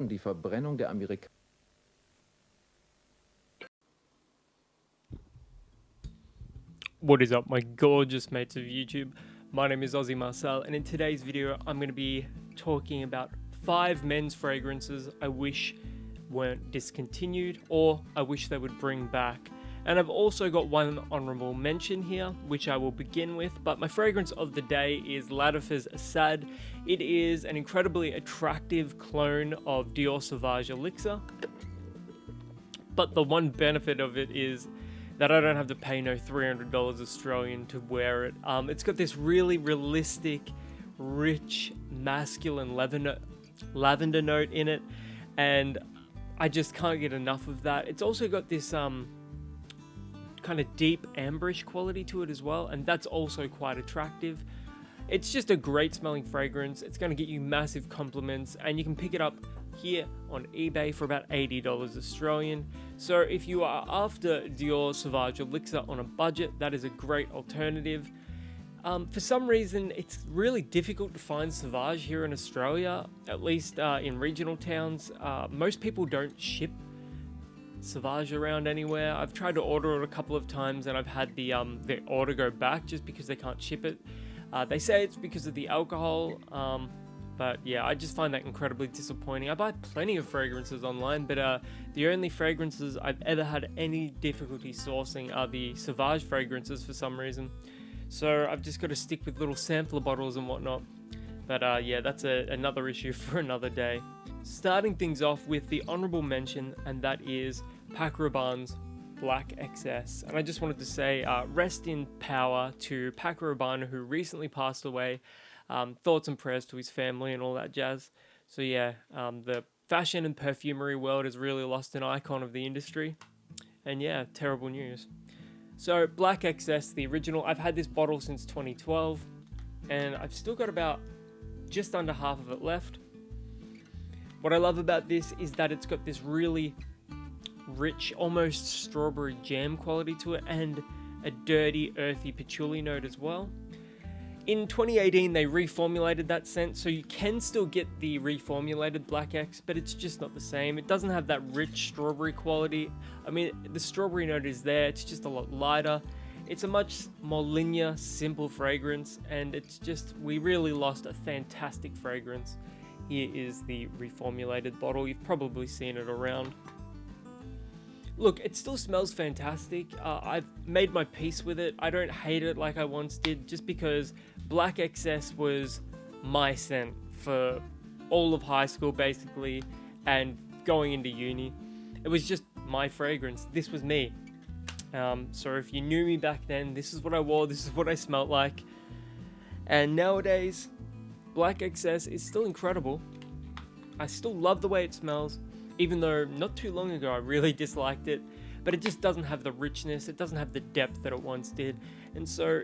die Verbrennung der Amerikaner. What is up, my gorgeous mates of YouTube? My name is Aussie Marcel, and in today's video I'm going to be talking about 5 men's fragrances I wish weren't discontinued, or I wish they would bring back. And I've also got one honorable mention here, which I will begin with, but my fragrance of the day is Ladifers Assad. It is an incredibly attractive clone of Dior Sauvage Elixir, but the one benefit of it is that I don't have to pay no $300 Australian to wear it. It's got this really realistic, rich, masculine lavender note in it, and I just can't get enough of that. It's also got this kind of deep amberish quality to it as well, and that's also quite attractive. It's just a great smelling fragrance. It's going to get you massive compliments, and you can pick it up here on eBay for about $80 Australian. So if you are after Dior Sauvage Elixir on a budget, that is a great alternative. For some reason, it's really difficult to find Sauvage here in Australia, at least in regional towns. Most people don't ship Sauvage around anywhere. I've tried to order it a couple of times, and I've had the order go back just because they can't ship it. They say it's because of the alcohol, but yeah, I just find that incredibly disappointing. I buy plenty of fragrances online, but the only fragrances I've ever had any difficulty sourcing are the Sauvage fragrances for some reason. So I've just got to stick with little sampler bottles and whatnot. But yeah, that's another issue for another day. Starting things off with the honorable mention, and that is Paco Rabanne's Black XS. And I just wanted to say rest in power to Paco Rabanne, who recently passed away. Thoughts and prayers to his family and all that jazz. So yeah, the fashion and perfumery world has really lost an icon of the industry. And yeah, terrible news. So Black XS, the original, I've had this bottle since 2012, and I've still got about just under half of it left. What I love about this is that it's got this really rich, almost strawberry jam quality to it, and a dirty, earthy patchouli note as well. In 2018, they reformulated that scent, so you can still get the reformulated Black X, but it's just not the same. It doesn't have that rich strawberry quality. I mean, the strawberry note is there, it's just a lot lighter. It's a much more linear, simple fragrance, and it's just, we really lost a fantastic fragrance. Here is the reformulated bottle. You've probably seen it around. Look, it still smells fantastic. I've made my peace with it. I don't hate it like I once did, just because Black XS was my scent for all of high school, basically, and going into uni. It was just my fragrance. This was me. So if you knew me back then, this is what I wore, this is what I smelled like. And nowadays, Black XS is still incredible. I still love the way it smells, even though not too long ago I really disliked it, but it just doesn't have the richness, it doesn't have the depth that it once did. And so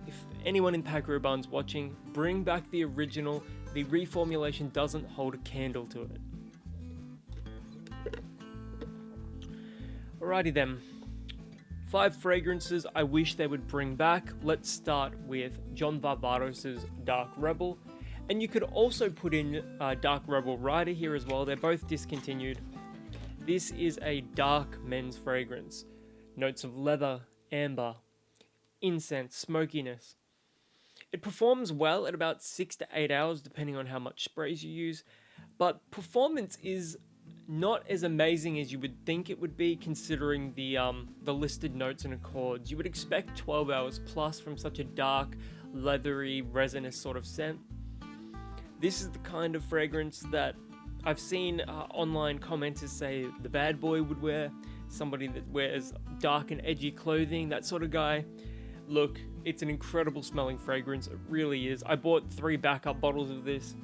if anyone in Paco Rabanne's watching, bring back the original. The reformulation doesn't hold a candle to it. Alrighty then. 5 fragrances I wish they would bring back. Let's start with John Varvatos' Dark Rebel. And you could also put in Dark Rebel Rider here as well. They're both discontinued. This is a dark men's fragrance. Notes of leather, amber, incense, smokiness. It performs well at about 6 to 8 hours depending on how much sprays you use. But performance is not as amazing as you would think it would be, considering the listed notes and accords. You would expect 12 hours plus from such a dark, leathery, resinous sort of scent. This is the kind of fragrance that I've seen online commenters say the bad boy would wear, somebody that wears dark and edgy clothing, that sort of guy. Look, it's an incredible smelling fragrance, it really is. I bought 3 backup bottles of this.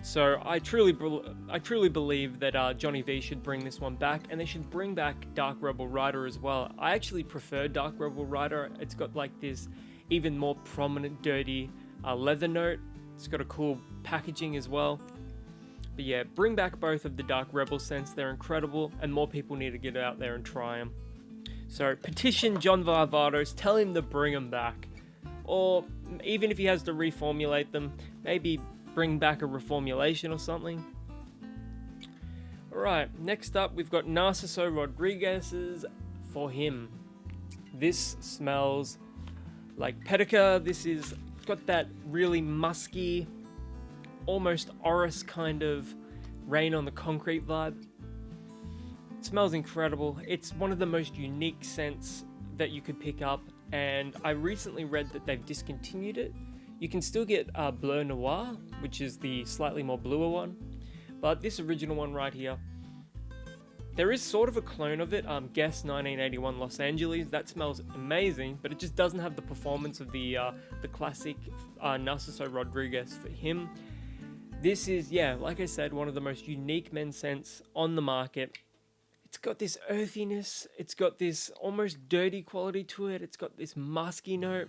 So I truly believe that Johnny V should bring this one back, and they should bring back Dark Rebel Rider as well. I actually prefer Dark Rebel Rider. It's got like this even more prominent, dirty leather note. It's got a cool packaging as well. But yeah, bring back both of the Dark Rebel scents. They're incredible, and more people need to get out there and try them. So petition John Varvatos, tell him to bring them back. Or even if he has to reformulate them, maybe bring back a reformulation or something. Alright, next up we've got Narciso Rodriguez's For Him. This smells like Pedica. This is got that really musky, almost Oris kind of rain on the concrete vibe. It smells incredible. It's one of the most unique scents that you could pick up, and I recently read that they've discontinued it. You can still get Bleu Noir, which is the slightly more bluer one, but this original one right here, there is sort of a clone of it, Guess 1981 Los Angeles. That smells amazing, but it just doesn't have the performance of the classic Narciso Rodriguez For Him. This is, yeah, like I said, one of the most unique men's scents on the market. It's got this earthiness, it's got this almost dirty quality to it, it's got this musky note,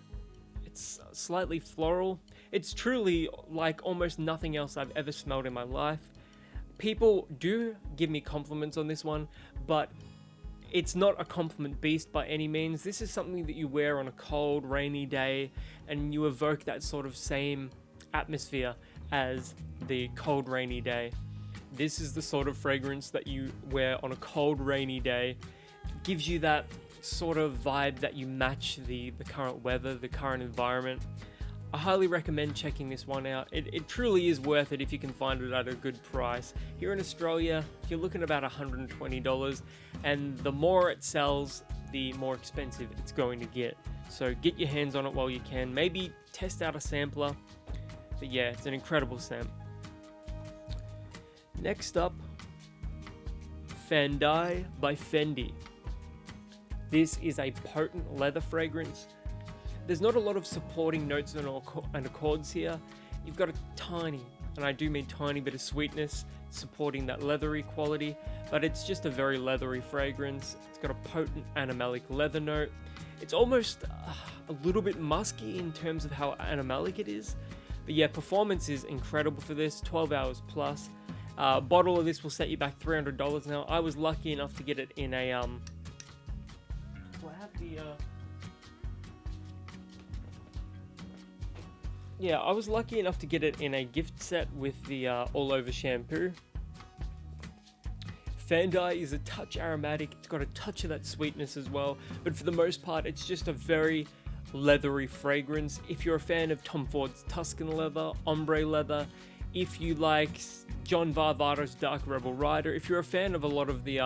it's slightly floral. It's truly like almost nothing else I've ever smelled in my life. People do give me compliments on this one, but it's not a compliment beast by any means. This is something that you wear on a cold, rainy day, and you evoke that sort of same atmosphere as the cold, rainy day. This is the sort of fragrance that you wear on a cold, rainy day. It gives you that sort of vibe that you match the current weather, the current environment. I highly recommend checking this one out. It truly is worth it if you can find it at a good price. Here in Australia, you're looking at about $120, and the more it sells, the more expensive it's going to get. So get your hands on it while you can. Maybe test out a sampler. But yeah, it's an incredible scent. Next up, Fandai by Fendi. This is a potent leather fragrance. There's not a lot of supporting notes and accords here. You've got a tiny, and I do mean tiny, bit of sweetness supporting that leathery quality, but it's just a very leathery fragrance. It's got a potent animalic leather note. It's almost a little bit musky in terms of how animalic it is. But yeah, performance is incredible for this, 12 hours plus. A bottle of this will set you back $300 now. I was lucky enough to get it in a, do I have the, yeah, I was lucky enough to get it in a gift set with the all over shampoo. Fandai is a touch aromatic. It's got a touch of that sweetness as well, but for the most part, it's just a very leathery fragrance. If you're a fan of Tom Ford's Tuscan leather, ombre leather, if you like John Varvatos' Dark Rebel Rider, if you're a fan of a lot of the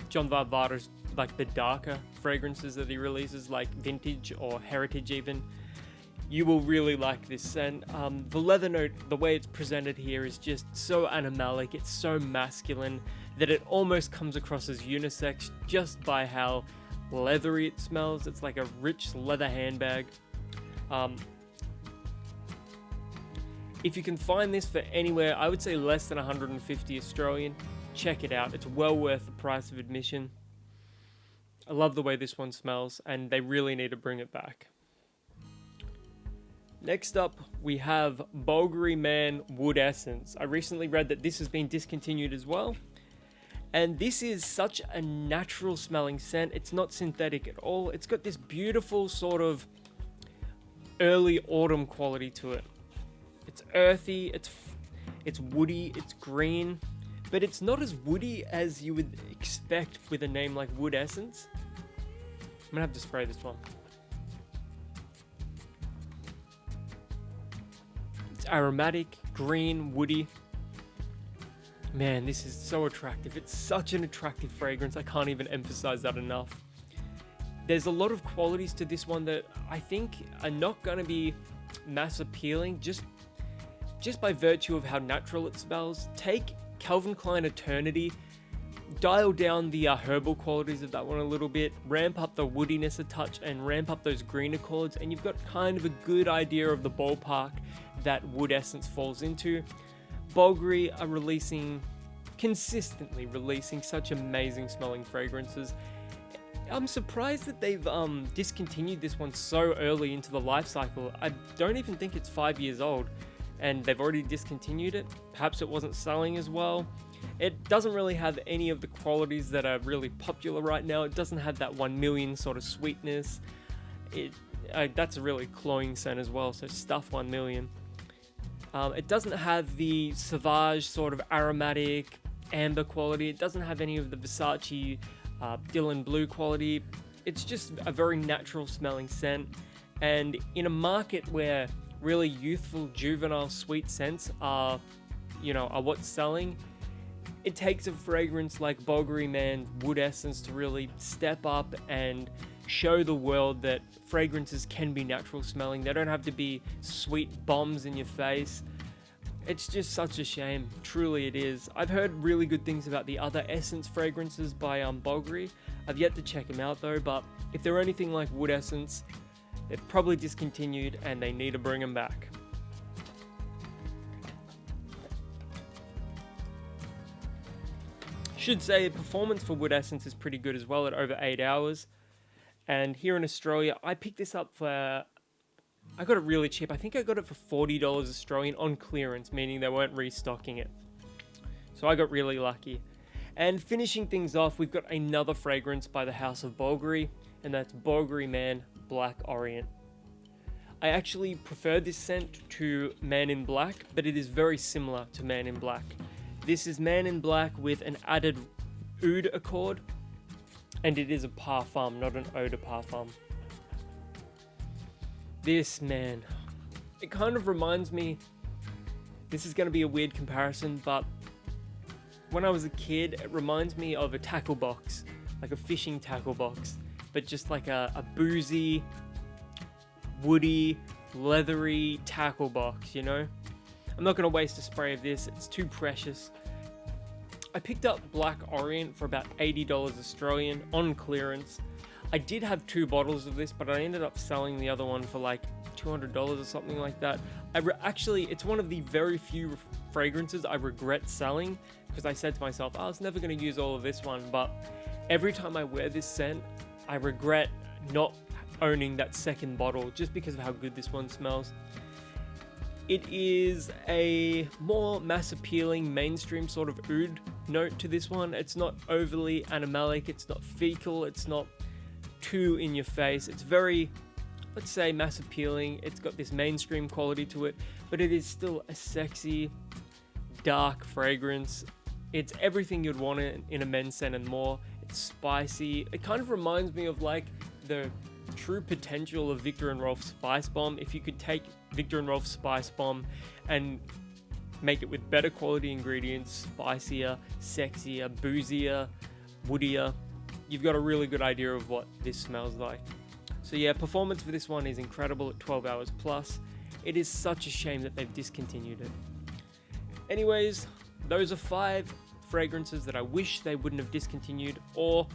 John Varvatos, like the darker fragrances that he releases, like vintage or heritage even, you will really like this scent. The leather note, the way it's presented here is just so animalic, it's so masculine that it almost comes across as unisex just by how leathery it smells. It's like a rich leather handbag. If you can find this for anywhere, I would say less than 150 Australian, check it out. It's well worth the price of admission. I love the way this one smells, and they really need to bring it back. Next up, we have Bulgari Man Wood Essence. I recently read that this has been discontinued as well. And this is such a natural smelling scent. It's not synthetic at all. It's got this beautiful sort of early autumn quality to it. It's earthy, it's woody, it's green, but it's not as woody as you would expect with a name like Wood Essence. I'm gonna have to spray this one. It's aromatic, green, woody. Man, this is so attractive. It's such an attractive fragrance. I can't even emphasize that enough. There's a lot of qualities to this one that I think are not going to be mass appealing just by virtue of how natural it smells. Take Calvin Klein Eternity, dial down the herbal qualities of that one a little bit, ramp up the woodiness a touch, and ramp up those green accords, and you've got kind of a good idea of the ballpark that Wood Essence falls into. Bulgari are consistently releasing such amazing smelling fragrances. I'm surprised that they've discontinued this one so early into the life cycle. I don't even think it's 5 years old, and they've already discontinued it. Perhaps it wasn't selling as well. It doesn't really have any of the qualities that are really popular right now. It doesn't have that 1 million sort of sweetness. That's a really cloying scent as well, so Stuff 1 million. It doesn't have the Sauvage sort of aromatic, amber quality. It doesn't have any of the Versace Dylan Blue quality. It's just a very natural smelling scent. And in a market where really youthful, juvenile, sweet scents are what's selling, it takes a fragrance like Bulgari Man Wood Essence to really step up and show the world that fragrances can be natural smelling. They don't have to be sweet bombs in your face. It's just such a shame. Truly it is. I've heard really good things about the other Essence fragrances by Bulgari. I've yet to check them out though, but if they're anything like Wood Essence, they're probably discontinued and they need to bring them back. Should say performance for Wood Essence is pretty good as well at over 8 hours. And here in Australia, I picked this up for, I got it really cheap. I think I got it for $40 Australian on clearance, meaning they weren't restocking it. So I got really lucky. And finishing things off, we've got another fragrance by the House of Bulgari, and that's Bulgari Man Black Orient. I actually prefer this scent to Man in Black, but it is very similar to Man in Black. This is Man in Black with an added oud accord, and it is a parfum, not an eau de parfum. This, man, it kind of reminds me, this is going to be a weird comparison, but when I was a kid, it reminds me of a tackle box, like a fishing tackle box, but just like a boozy, woody, leathery tackle box, you know? I'm not going to waste a spray of this, it's too precious. I picked up Black Orient for about $80 Australian on clearance. I did have 2 bottles of this, but I ended up selling the other one for like $200 or something like that. Actually, it's one of the very few fragrances I regret selling, because I said to myself, I was never going to use all of this one, but every time I wear this scent, I regret not owning that second bottle just because of how good this one smells. It is a more mass appealing, mainstream sort of oud note to this one. It's not overly animalic, it's not fecal, it's not too in your face. It's very, let's say, mass appealing. It's got this mainstream quality to it, but it is still a sexy, dark fragrance. It's everything you'd want in a men's scent and more. It's spicy. It kind of reminds me of like the true potential of Viktor and Rolf Spice Bomb. If you could take Viktor and Rolf Spice Bomb and make it with better quality ingredients, spicier, sexier, boozier, woodier, you've got a really good idea of what this smells like. So yeah, performance for this one is incredible at 12 hours plus. It is such a shame that they've discontinued it. Anyways, those are 5 fragrances that I wish they wouldn't have discontinued, or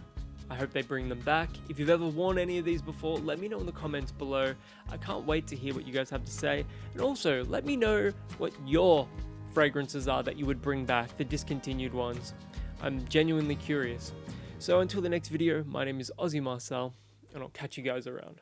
I hope they bring them back. If you've ever worn any of these before, let me know in the comments below. I can't wait to hear what you guys have to say. And also, let me know what your fragrances are that you would bring back, the discontinued ones. I'm genuinely curious. So until the next video, my name is Aussie Marcel, and I'll catch you guys around.